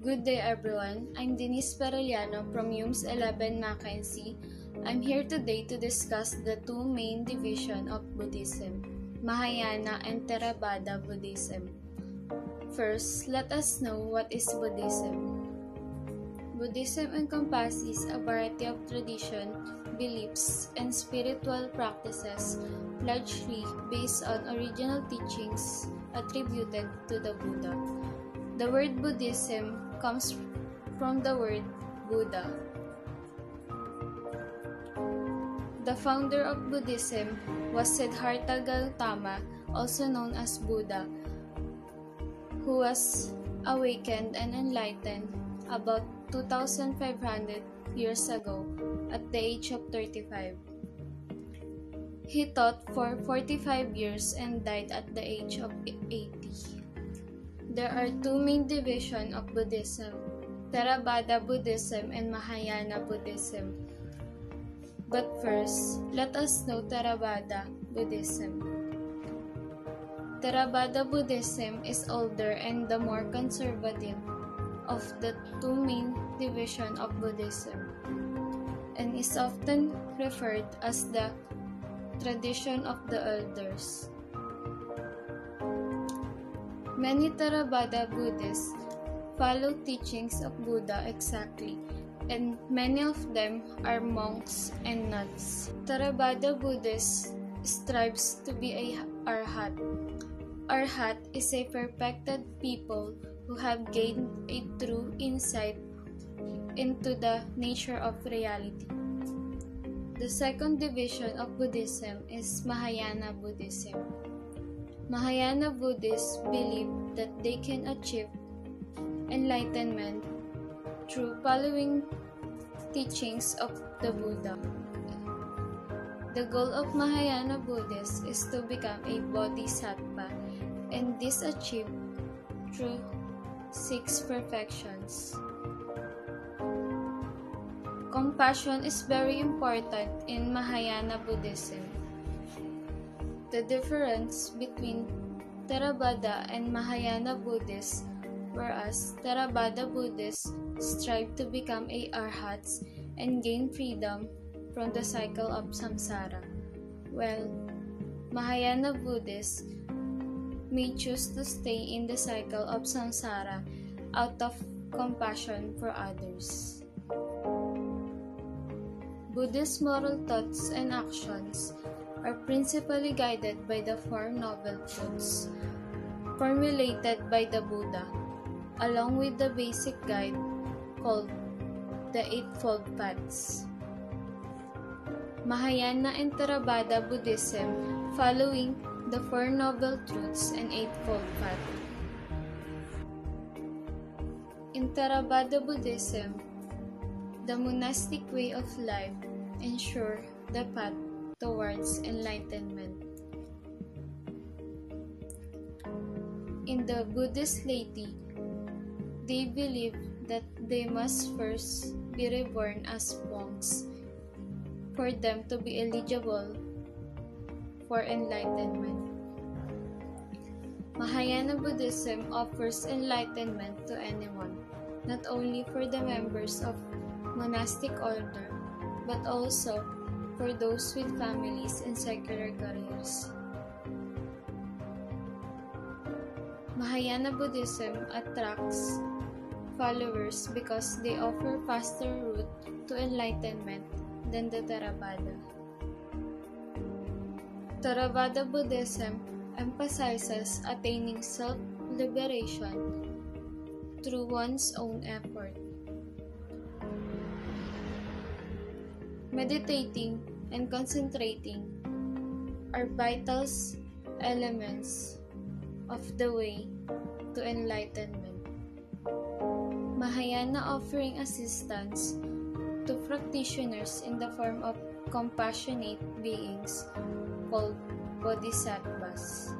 Good day everyone, I'm Denise Perellano from UMS 11 Mackenzie. I'm here today to discuss the two main divisions of Buddhism, Mahayana and Theravada Buddhism. First, let us know what is Buddhism. Buddhism encompasses a variety of traditions, beliefs, and spiritual practices, largely based on original teachings attributed to the Buddha. The word Buddhism comes from the word Buddha. The founder of Buddhism was Siddhartha Gautama, also known as Buddha, who was awakened and enlightened about 2,500 years ago at the age of 35. He taught for 45 years and died at the age of 80. There are two main divisions of Buddhism, Theravada Buddhism and Mahayana Buddhism. But first, let us know Theravada Buddhism. Theravada Buddhism is older and the more conservative of the two main divisions of Buddhism, and is often referred as the tradition of the elders. Many Theravada Buddhists follow teachings of Buddha exactly, and many of them are monks and nuns. Theravada Buddhist strives to be a arhat. Arhat is a perfected people who have gained a true insight into the nature of reality. The second division of Buddhism is Mahayana Buddhism. Mahayana Buddhists believe that they can achieve enlightenment through following teachings of the Buddha. The goal of Mahayana Buddhists is to become a bodhisattva, and this achieved through 6 perfections. Compassion is very important in Mahayana Buddhism. The difference between Theravada and Mahayana Buddhists, whereas Theravada Buddhists strive to become a arhats and gain freedom from the cycle of samsara, while Mahayana Buddhists may choose to stay in the cycle of samsara out of compassion for others. Buddhist moral thoughts and actions are principally guided by the Four Noble Truths formulated by the Buddha, along with the basic guide called the Eightfold Paths. Mahayana and Theravada Buddhism following the Four Noble Truths and Eightfold Path. In Theravada Buddhism, the monastic way of life ensures the path towards enlightenment. In the Buddhist laity, they believe that they must first be reborn as monks for them to be eligible for enlightenment. Mahayana Buddhism offers enlightenment to anyone, not only for the members of monastic order, but also for those with families and secular careers. Mahayana Buddhism attracts followers because they offer faster route to enlightenment than the Theravada. Theravada Buddhism emphasizes attaining self-liberation through one's own effort. Meditating and concentrating are vital elements of the way to enlightenment. Mahayana offering assistance to practitioners in the form of compassionate beings called bodhisattvas.